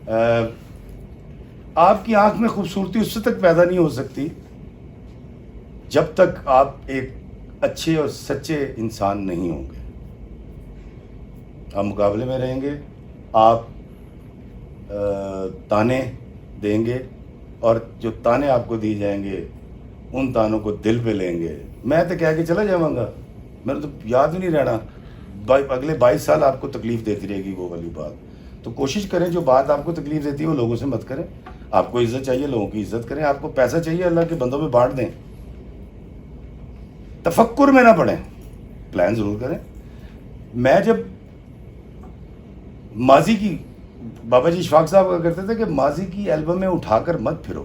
آپ کی آنکھ میں خوبصورتی اس تک پیدا نہیں ہو سکتی جب تک آپ ایک اچھے اور سچے انسان نہیں ہوں گے. آپ مقابلے میں رہیں گے, آپ تانے دیں گے, اور جو تانے آپ کو دی جائیں گے ان تانوں کو دل پہ لیں گے. میں تو کہہ کے چلا جاؤں گا, میرے تو یاد ہی نہیں رہنا. اگلے 22 سال آپ کو تکلیف دیتی رہے گی وہ والی بات. تو کوشش کریں جو بات آپ کو تکلیف دیتی ہے وہ لوگوں سے مت کریں. آپ کو عزت چاہیے, لوگوں کی عزت کریں. آپ کو پیسہ چاہیے, اللہ کے بندوں میں بانٹ دیں. تفکر میں نہ پڑیں, پلان ضرور کریں. میں جب ماضی کی, بابا جی اشفاق صاحب کا کرتے تھے کہ ماضی کی البمیں اٹھا کر مت پھرو.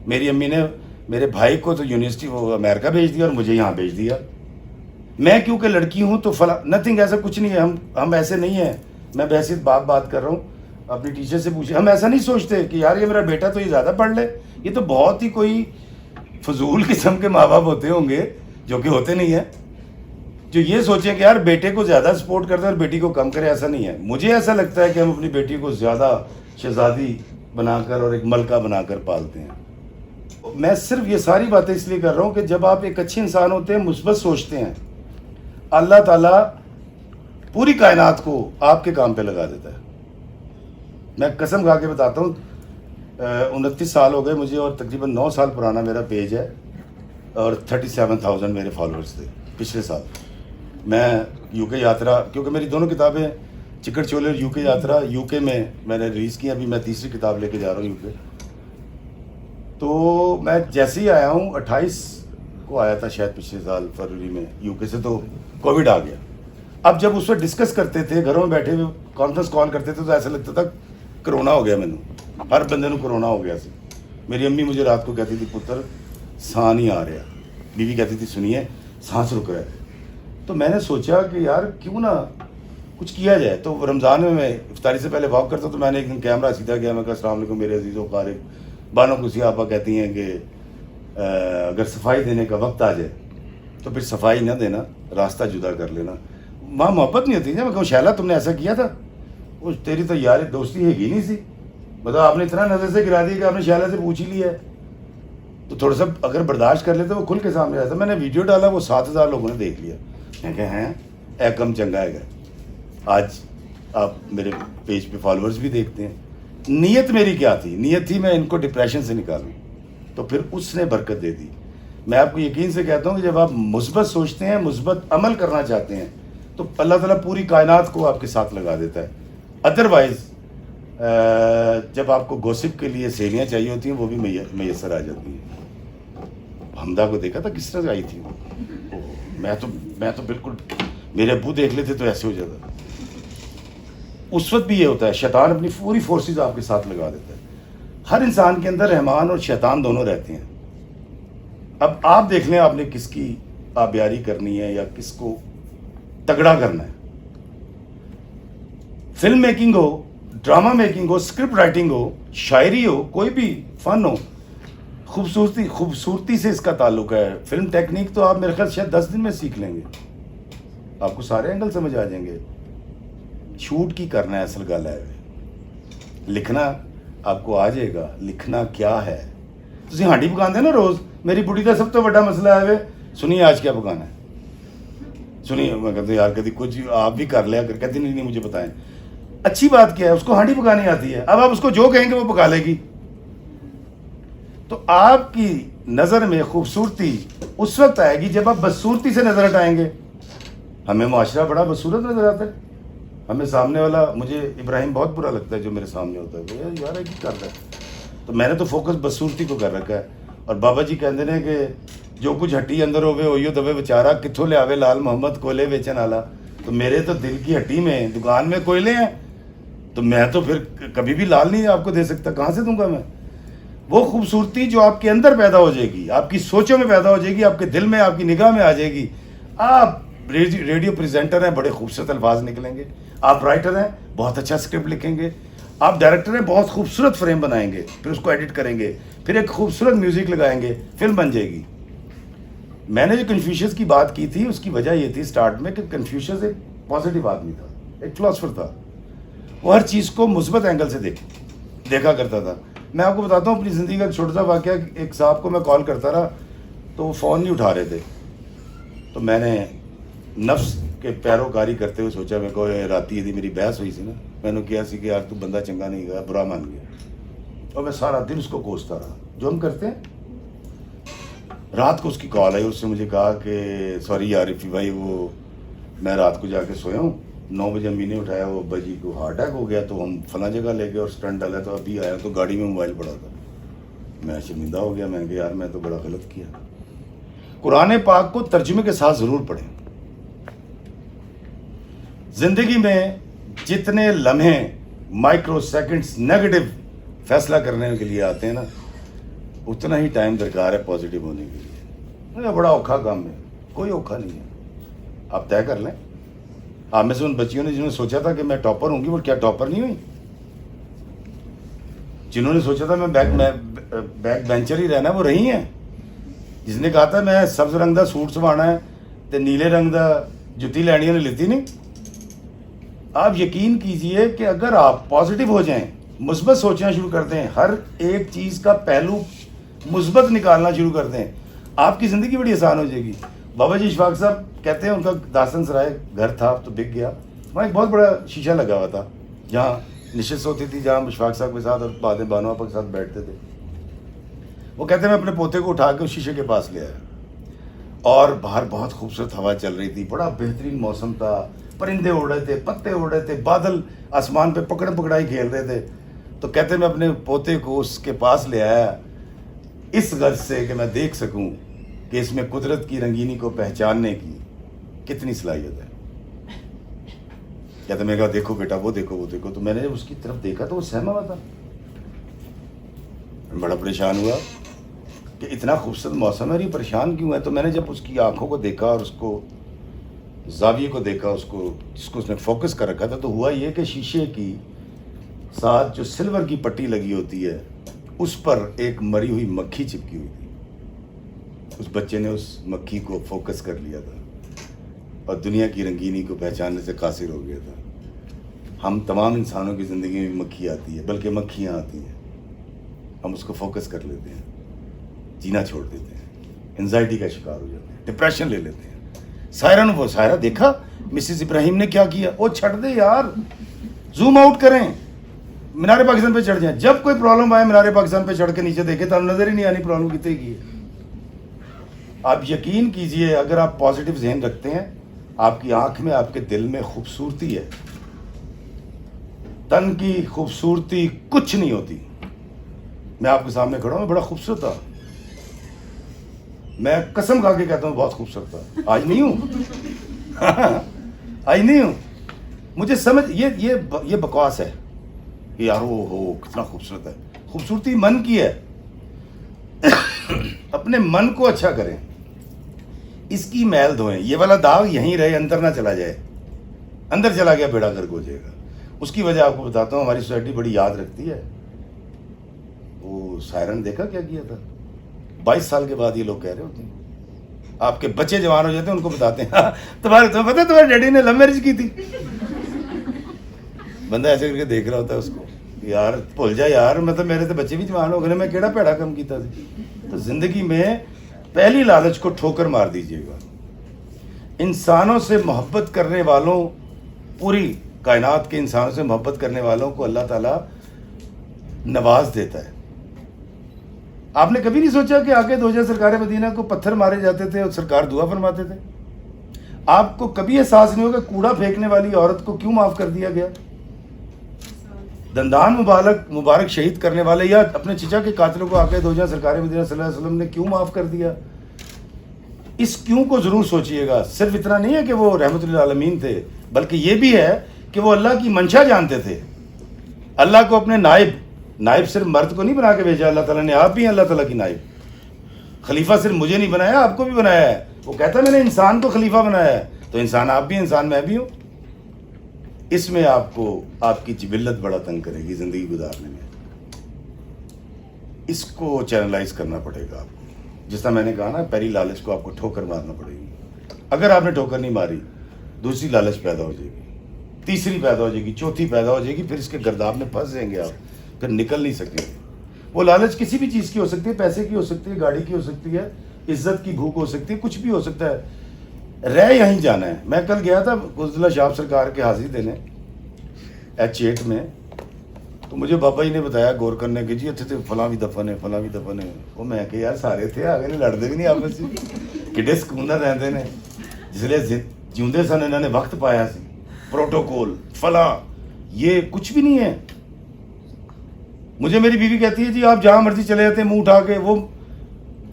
میری امی نے میرے بھائی کو تو یونیورسٹی وہ امریکہ بھیج دیا اور مجھے یہاں بھیج دیا. میں کیونکہ لڑکی ہوں تو فلاں, نتھنگ, ایسا کچھ نہیں ہے. ہم ایسے نہیں ہیں. میں بحثیت بات کر رہا ہوں, اپنی ٹیچر سے پوچھیں. ہم ایسا نہیں سوچتے کہ یار یہ میرا بیٹا تو یہ زیادہ پڑھ لے. یہ تو بہت ہی کوئی فضول قسم کے ماں باپ ہوتے ہوں گے, جو کہ ہوتے نہیں ہیں, جو یہ سوچیں کہ یار بیٹے کو زیادہ سپورٹ کرتے ہیں اور بیٹی کو کم کرے. ایسا نہیں ہے. مجھے ایسا لگتا ہے کہ ہم اپنی بیٹی کو زیادہ شہزادی بنا کر اور ایک ملکہ بنا کر پالتے ہیں. میں صرف یہ ساری باتیں اس لیے کر رہا ہوں کہ جب آپ ایک اچھے انسان ہوتے ہیں, مثبت سوچتے ہیں, اللہ تعالیٰ پوری کائنات کو آپ کے کام پہ لگا دیتا ہے. میں قسم کھا کے بتاتا ہوں, 29 سال ہو گئے مجھے, اور تقریباً 9 سال پرانا میرا پیج ہے, اور 37,000 میرے فالوورز تھے پچھلے سال. میں یو کے یاترا, کیونکہ میری دونوں کتابیں چکر چولے اور یو کے یاترا یو کے میں نے ریلیز کی. ابھی میں تیسری کتاب لے کے جا رہا ہوں یو کے. تو میں جیسے ہی آیا ہوں, 28 کو آیا تھا شاید پچھلے سال فروری میں یو کے سے, تو کووڈ آ گیا. اب جب اس وقت ڈسکس کرتے تھے, گھروں میں بیٹھے ہوئے کانفرنس کال کرتے تھے, تو ایسا لگتا تھا کرونا ہو گیا. مینوں ہر بندے کو کرونا ہو گیا سی. میری امی مجھے رات کو کہتی تھی, پتر ساں نہیں آ رہا. بیوی کہتی تھی, سنیے سانس رک رہا ہے. تو میں نے سوچا کہ یار کیوں نہ کچھ کیا جائے. تو رمضان میں افطاری سے پہلے واک کرتا, تو میں نے ایک دن کیمرہ سیدھا کیا. میں کہا السلام علیکم میرے عزیزوں قارئ. بانو قدسی آپا کہتی ہیں کہ اگر صفائی دینے کا وقت آ جائے تو پھر صفائی نہ دینا, راستہ جدا کر لینا. ماں محبت نہیں ہوتی. میں کہوں شیلا تم نے ایسا کیا تھا, وہ تیری تو یار دوستی ہے ہی نہیں سی. مطلب آپ نے اتنا نظر سے گرا دیا کہ آپ نے شیلا سے پوچھ ہی لیا ہے. تو تھوڑا سا اگر برداشت کر لیتے وہ کھل کے سامنے آتا. میں نے ویڈیو ڈالا, وہ 7,000 لوگوں نے دیکھ لیا. میں کہ ہیں اے کم چنگا ہے. آج آپ میرے پیج پہ فالوورز بھی دیکھتے ہیں. نیت میری کیا تھی؟ نیت تھی میں ان کو ڈپریشن سے نکالوں, تو پھر اس نے برکت دے دی. میں آپ کو یقین سے کہتا ہوں کہ جب آپ مثبت سوچتے ہیں, مثبت عمل کرنا چاہتے ہیں, تو اللہ تعالیٰ پوری کائنات کو آپ کے ساتھ لگا دیتا ہے. ادروائز جب آپ کو گوسپ کے لیے سہیلیاں چاہیے ہوتی ہیں, وہ بھی میسر آ جاتی ہیں. حمدہ کو دیکھا تھا کس طرح آئی تھی. میں تو بالکل, میرے ابو دیکھ لیتے تو ایسے ہو جاتا. اس وقت بھی یہ ہوتا ہے, شیطان اپنی پوری فورسز آپ کے ساتھ لگا دیتا ہے. ہر انسان کے اندر رحمان اور شیطان دونوں رہتے ہیں. اب آپ دیکھ لیں آپ نے کس کی آبیاری کرنی ہے یا کس کو تگڑا کرنا ہے. فلم میکنگ ہو, ڈرامہ میکنگ ہو, اسکرپٹ رائٹنگ ہو, شاعری ہو, کوئی بھی فن ہو, خوبصورتی سے اس کا تعلق ہے. فلم ٹیکنیک تو آپ میرے خیال شاید 10 دن میں سیکھ لیں گے, آپ کو سارے اینگل سمجھ آ جائیں گے. شوٹ کی کرنا ہے اصل گل ہے. لکھنا آپ کو آ جائے گا. لکھنا کیا ہے, تسی ہانڈی پکاندے نا روز. میری بڑی کا سب تو بڑا مسئلہ ہے, سنیے آج کیا پکانا ہے, سنیے. میں کہتا ہوں یار کبھی کچھ آپ بھی کر لیا کر. کہتی نہیں مجھے بتائیں. اچھی بات کیا ہے, اس کو ہانڈی پکانی آتی ہے. اب آپ اس کو جو کہیں گے وہ پکا لے گی. تو آپ کی نظر میں خوبصورتی اس وقت آئے گی جب آپ بدصورتی سے نظر ہٹائیں گے. ہمیں معاشرہ بڑا بدصورت نظر آتا ہے. ہمیں سامنے والا, مجھے ابراہیم بہت برا لگتا ہے جو میرے سامنے ہوتا ہے, یار کی کر رہا ہے. تو میں نے تو فوکس بدصورتی کو کر رکھا ہے. اور بابا جی کہتے ہیں کہ جو کچھ ہٹی اندر ہوئے ہوئیو دبے بیچارہ, کتھوں لے آوے لال محمد کولے ویچن آلا. تو میرے تو دل کی ہٹی میں دکان میں کوئلے ہیں, تو میں تو پھر کبھی بھی لال نہیں آپ کو دے سکتا. کہاں سے دوں گا میں؟ وہ خوبصورتی جو آپ کے اندر پیدا ہو جائے گی, آپ کی سوچوں میں پیدا ہو جائے گی, آپ کے دل میں, آپ کی نگاہ میں آ جائے گی. آپ ریڈیو پریزنٹر ہیں, بڑے خوبصورت الفاظ نکلیں گے. آپ رائٹر ہیں, بہت اچھا اسکرپٹ لکھیں گے. آپ ڈائریکٹر ہیں, بہت خوبصورت فریم بنائیں گے, پھر اس کو ایڈٹ کریں گے, پھر ایک خوبصورت میوزک لگائیں گے, فلم بن جائے گی. میں نے جو کنفیوشس کی بات کی تھی اس کی وجہ یہ تھی سٹارٹ میں کہ کنفیوشس ایک پازیٹیو آدمی تھا, ایک فلاسفر تھا. وہ ہر چیز کو مثبت اینگل سے دیکھے. دیکھا کرتا تھا. میں آپ کو بتاتا ہوں اپنی زندگی کا ایک چھوٹا سا واقعہ. ایک صاحب کو میں کال کرتا رہا تو وہ فون نہیں اٹھا رہے تھے, تو میں نے نفس کے پیروکاری کرتے ہوئے سوچا, میں کو راتی یدی میری بحث ہوئی سی نا, میں نے کیا سی کہ یار تو بندہ چنگا نہیں گیا, برا مان گیا, اور میں سارا دن اس کو کوستا رہا جو ہم کرتے ہیں. رات کو اس کی کال آئی, اس نے مجھے کہا کہ سوری یار رفیع بھائی, وہ میں رات کو جا کے سویا ہوں, 9 بجے امی نے اٹھایا, وہ ابا جی کو ہارٹ اٹیک ہو گیا, تو ہم فلاں جگہ لے گئے اور اسٹنٹ ڈالا, تو ابھی آیا تو گاڑی میں موبائل پڑا تھا. میں شرمندہ ہو گیا, میں نے کہا یار میں تو بڑا غلط کیا. قرآن پاک کو ترجمے کے ساتھ ضرور پڑھیں. زندگی میں جتنے لمحے مائکرو سیکنڈز نیگیٹو فیصلہ کرنے کے لیے آتے ہیں نا, اتنا ہی ٹائم درکار ہے پازیٹیو ہونے کے لیے. بڑا اوکھا کام ہے, کوئی اوکھا نہیں ہے, آپ طے کر لیں. آپ میں سے ان بچیوں نے جنہوں نے سوچا تھا کہ میں ٹاپر ہوں گی, وہ کیا ٹاپر نہیں ہوئی؟ جنہوں نے سوچا تھا میں بیک بینچر ہی رہنا, وہ رہی ہیں. جس نے کہا تھا میں سبز رنگ دا سوٹ سوانا ہے تو نیلے رنگ دا جتی لینی نے لیتی نہیں. آپ یقین کیجئے کہ اگر آپ پازیٹیو ہو جائیں, مثبت سوچنا شروع کر دیں, ہر ایک چیز کا پہلو مثبت نکالنا شروع کر دیں, آپ کی زندگی بڑی آسان ہو جائے گی. بابا جی اشفاق صاحب کہتے ہیں ان کا داسن سرائے گھر تھا تو بک گیا, وہاں ایک بہت بڑا شیشہ لگا ہوا تھا جہاں نشست ہوتی تھی, جہاں اشفاق صاحب کے ساتھ اور بعد بانو آپا کے ساتھ بیٹھتے تھے. وہ کہتے ہیں میں اپنے پوتے کو اٹھا کے اس شیشے کے پاس لے آیا, اور باہر بہت خوبصورت ہوا چل رہی تھی, بڑا بہترین موسم تھا, پرندے اڑ رہے تھے, پتے اڑ رہے تھے, بادل آسمان پہ پکڑ پکڑائی کھیل رہے تھے. تو کہتے ہیں میں اپنے پوتے کو اس کے پاس لے آیا اس غرض سے کہ میں دیکھ سکوں کہ اس میں قدرت کی رنگینی کو پہچاننے کی کتنی صلاحیت ہے. کہتے میں کہا دیکھو بیٹا وہ دیکھو وہ دیکھو. تو میں نے جب اس کی طرف دیکھا تو وہ سہما ہوا تھا, بڑا پریشان ہوا کہ اتنا خوبصورت موسم ہے, یہ پریشان کیوں ہے. تو میں نے جب اس کی آنکھوں کو دیکھا اور اس کو زاویے کو دیکھا, اس کو جس کو اس نے فوکس کر رکھا تھا, تو ہوا یہ کہ شیشے کی ساتھ جو سلور کی پٹی لگی ہوتی ہے اس پر ایک مری ہوئی مکھی چپکی ہوئی تھی. اس بچے نے اس مکھی کو فوکس کر لیا تھا اور دنیا کی رنگینی کو پہچاننے سے قاصر ہو گیا تھا. ہم تمام انسانوں کی زندگی میں مکھی آتی ہے, بلکہ مکھیاں آتی ہیں, ہم اس کو فوکس کر لیتے ہیں, جینا چھوڑ دیتے ہیں, انزائٹی کا شکار ہو جاتے ہیں, ڈپریشن لے لیتے ہیں. سائرہ دیکھا مسز ابراہیم نے کیا کیا, وہ چھٹ دے یار, زوم آؤٹ کریں, مینار پاکستان پہ چڑھ جائیں. جب کوئی پرابلم آئے مینار پاکستان پہ چڑھ کے نیچے دیکھیں تو نظر ہی نہیں آنی پرابلم کتنے کی ہے. آپ یقین کیجئے اگر آپ پازیٹیو ذہن رکھتے ہیں, آپ کی آنکھ میں آپ کے دل میں خوبصورتی ہے. تن کی خوبصورتی کچھ نہیں ہوتی. میں آپ کے سامنے کھڑا ہوں, میں بڑا خوبصورت تھا, میں قسم کھا کے کہتا ہوں بہت خوبصورت تھا. آج نہیں ہوں آج نہیں ہوں. مجھے سمجھ یہ بکواس ہے کہ یار وہ ہو کتنا خوبصورت ہے. خوبصورتی من کی ہے. اپنے من کو اچھا کریں, اس کی میل دھوئیں. یہ والا داغ یہیں رہے, اندر نہ چلا جائے. اندر چلا گیا بیڑا گرک ہو جائے گا. اس کی وجہ آپ کو بتاتا ہوں, ہماری سوسائٹی بڑی یاد رکھتی ہے. وہ سائرن دیکھا کیا کیا تھا, 22 سال کے بعد یہ لوگ کہہ رہے ہوتے ہیں. آپ کے بچے جوان ہو جاتے ہیں, ان کو بتاتے ہیں تمہیں پتا تمہارے ڈیڈی نے لو میرج کی تھی. بندہ ایسے کر کے دیکھ رہا ہوتا ہے اس کو, یار بھول جا یار, مطلب میرے تو بچے بھی جوان ہو گئے, میں کیڑا پیڑا کم کیتا تھی. تو زندگی میں پہلی لالچ کو ٹھوکر مار دیجیے گا. انسانوں سے محبت کرنے والوں, پوری کائنات کے انسانوں سے محبت کرنے والوں کو اللہ تعالیٰ نواز دیتا ہے. آپ نے کبھی نہیں سوچا کہ آگے 2000 سرکار مدینہ کو پتھر مارے جاتے تھے اور سرکار دعا فرماتے تھے؟ آپ کو کبھی احساس نہیں ہوگا کوڑا پھینکنے والی عورت کو کیوں معاف کر دیا گیا؟ دندان مبارک شہید کرنے والے یا اپنے چچا کے قاتلوں کو آگے 2000 سرکار مدینہ صلی اللہ علیہ وسلم نے کیوں معاف کر دیا؟ اس کیوں کو ضرور سوچئے گا. صرف اتنا نہیں ہے کہ وہ رحمت للعالمین تھے, بلکہ یہ بھی ہے کہ وہ اللہ کی منشا جانتے تھے. اللہ کو اپنے نائب صرف مرد کو نہیں بنا کے بھیجا اللہ تعالیٰ نے, آپ بھی ہیں اللہ تعالیٰ کی نائب. خلیفہ صرف مجھے نہیں بنایا, آپ کو بھی بنایا ہے. وہ کہتا ہے میں نے انسان کو خلیفہ بنایا ہے, تو انسان آپ بھی ہیں, انسان میں بھی ہوں. اس میں آپ کو آپ کی جبلت بڑا تنگ کرے گی زندگی گزارنے میں. اس کو چینلائز کرنا پڑے گا آپ کو. جس طرح میں نے کہا نا, پہلی لالچ کو آپ کو ٹھوکر مارنا پڑے گی. اگر آپ نے ٹھوکر نہیں ماری, دوسری لالچ پیدا ہو جائے گی, تیسری پیدا ہو جائے گی, چوتھی پیدا ہو جائے گی, پھر اس کے گرداب میں پھنس جائیں گے آپ. پھر نکل نہیں سکے. وہ لالچ کسی بھی چیز کی ہو سکتی ہے, پیسے کی ہو سکتی ہے, گاڑی کی ہو سکتی ہے, عزت کی بھوک ہو سکتی ہے, کچھ بھی ہو سکتا ہے. رہ یہیں جانا ہے. میں کل گیا تھا عزلہ شاپ سرکار کے حاضری دینے H8 میں, تو مجھے بابا جی نے بتایا غور کرنے کے جی اتنے فلاں بھی دفن ہے, فلاں بھی دفن ہے. وہ میں کہ یار سارے تھے آگے نہیں لڑتے بھی نہیں آپس میں, کڈے سکون رہتے ہیں. جس لیے جیوندے سن انہوں نے وقت پایا سی, پروٹوکول فلاں یہ کچھ بھی نہیں ہے. مجھے میری بیوی کہتی ہے جی آپ جہاں مرضی چلے جاتے ہیں منہ اٹھا کے. وہ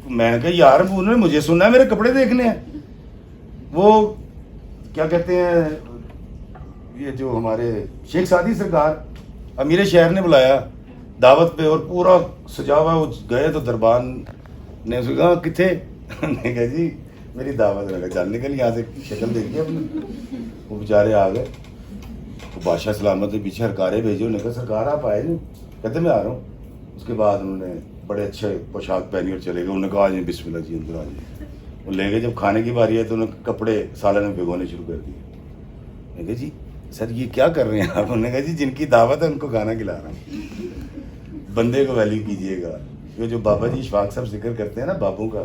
میں کہ یار انہوں نے مجھے سننا ہے, میرے کپڑے دیکھنے ہیں. وہ کیا کہتے ہیں, یہ جو ہمارے شیخ سعدی سرکار امیر شہر نے بلایا دعوت پہ, اور پورا سجا ہوا. وہ گئے تو دربان نے اس کو کہا کتنے, نے کہا جی میری دعوت ہے. چل نکل یہاں سے, شکل دیکھی اپنی. وہ بیچارے آ گئے. وہ بادشاہ سلامت نے پیچھے ہرکارے بھیجے. انہوں نے کہا سرکار آپ آئے نہیں, کہتے میں آ رہا ہوں. اس کے بعد انہوں نے بڑے اچھے پوشاک پہنی اور چلے گئے. انہوں نے کہا آج بسم اللہ جی اندر آ جائے. وہ لے گئے. جب کھانے کی باری ہے تو انہوں نے کپڑے سالن میں بھگونے شروع کر دیے. میں نے کہا جی سر یہ کیا کر رہے ہیں آپ؟ انہوں نے کہا جی جن کی دعوت ہے ان کو کھانا کھلا رہا ہوں. بندے کو ویلیو کیجیے گا. یہ جو بابا جی اشفاق صاحب ذکر کرتے ہیں نا بابوں کا,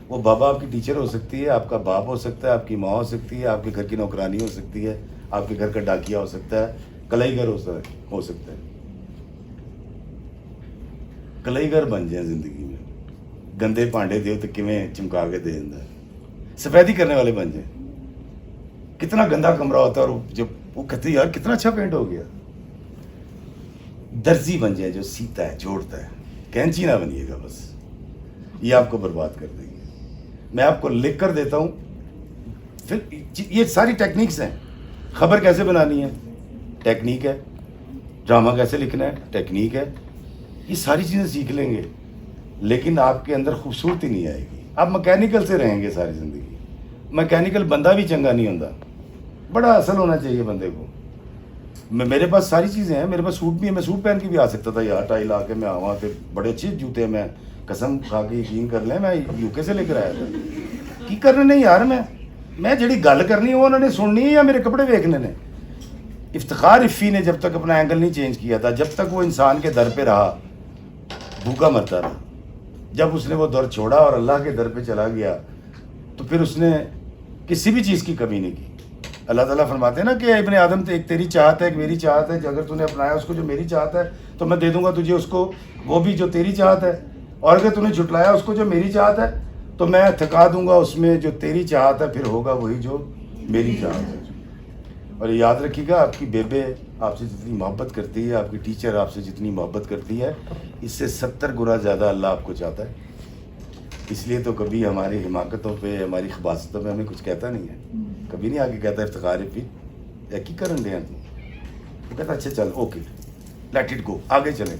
وہ بابا آپ کی ٹیچر ہو سکتی ہے, آپ کا باپ ہو سکتا ہے, آپ کی ماں ہو سکتی ہے, آپ کے گھر کی نوکرانی ہو سکتی ہے, آپ کے گھر کا ڈاکیا ہو سکتا ہے, کلائی گھر ہو سکتا ہے. کلائی گھر بن جائیں زندگی میں. گندے پانڈے دیو تو کیویں چمکا کے دے دینا ہے. سفیدی کرنے والے بن جائیں. کتنا گندا کمرہ ہوتا ہے اور جب وہ کہتے ہیں یار کتنا اچھا پینٹ ہو گیا. درزی بن جائے جو سیتا ہے, جوڑتا ہے. کینچی نہ بنیے گا بس, یہ آپ کو برباد کر دیں گے. میں آپ کو لکھ کر دیتا ہوں. پھر یہ ساری ٹیکنیکس ہیں. خبر کیسے بنانی ہے, ٹیکنیک ہے. ڈرامہ کیسے لکھنا ہے, ٹیکنیک ہے. یہ ساری چیزیں سیکھ لیں گے, لیکن آپ کے اندر خوبصورتی نہیں آئے گی. آپ مکینیکل سے رہیں گے ساری زندگی. مکینیکل بندہ بھی چنگا نہیں ہوتا, بڑا اصل ہونا چاہیے بندے کو. میرے پاس ساری چیزیں ہیں. میرے پاس سوٹ بھی ہے, میں سوٹ پہن کے بھی آ سکتا تھا یار, ٹائی لا کے میں آواں تے بڑے اچھے جوتے. میں قسم کھا کے یقین کر لیں, میں UK سے لے کر آیا تھا. کی کرنے نہیں یار, میں جڑی گل کرنی ہے وہ انہوں نے سننی ہے یا میرے کپڑے دیکھنے نے. افتخار افی نے جب تک اپنا اینگل نہیں چینج کیا تھا, جب تک وہ انسان کے در پہ رہا بھوکا مرتا رہا. جب اس نے وہ در چھوڑا اور اللہ کے در پہ چلا گیا تو پھر اس نے کسی بھی چیز کی کمی نہیں کی. اللہ تعالیٰ فرماتے ہیں نا کہ ابن آدم ایک تیری چاہت ہے, ایک میری چاہت ہے. اگر تو نے اپنایا اس کو جو میری چاہت ہے تو میں دے دوں گا تجھے اس کو وہ بھی جو تیری چاہت ہے. اور اگر تو نے جھٹلایا اس کو جو میری چاہت ہے تو میں تھکا دوں گا اس میں جو تیری چاہت ہے, پھر ہوگا وہی جو میری چاہت ہے. اور یہ یاد رکھیے گا, آپ کی بیبے آپ سے جتنی محبت کرتی ہے, آپ کی ٹیچر آپ سے جتنی محبت کرتی ہے, اس سے 70 گنا زیادہ اللہ آپ کو چاہتا ہے. اس لیے تو کبھی ہماری حماقتوں پہ, ہماری خباستوں پہ ہمیں کچھ کہتا نہیں ہے. کبھی نہیں آگے کہتا افتخار پھر ایک ہی کرن دیں. وہ کہتا اچھا چل اوکے لیٹ اٹ گو, آگے چلیں.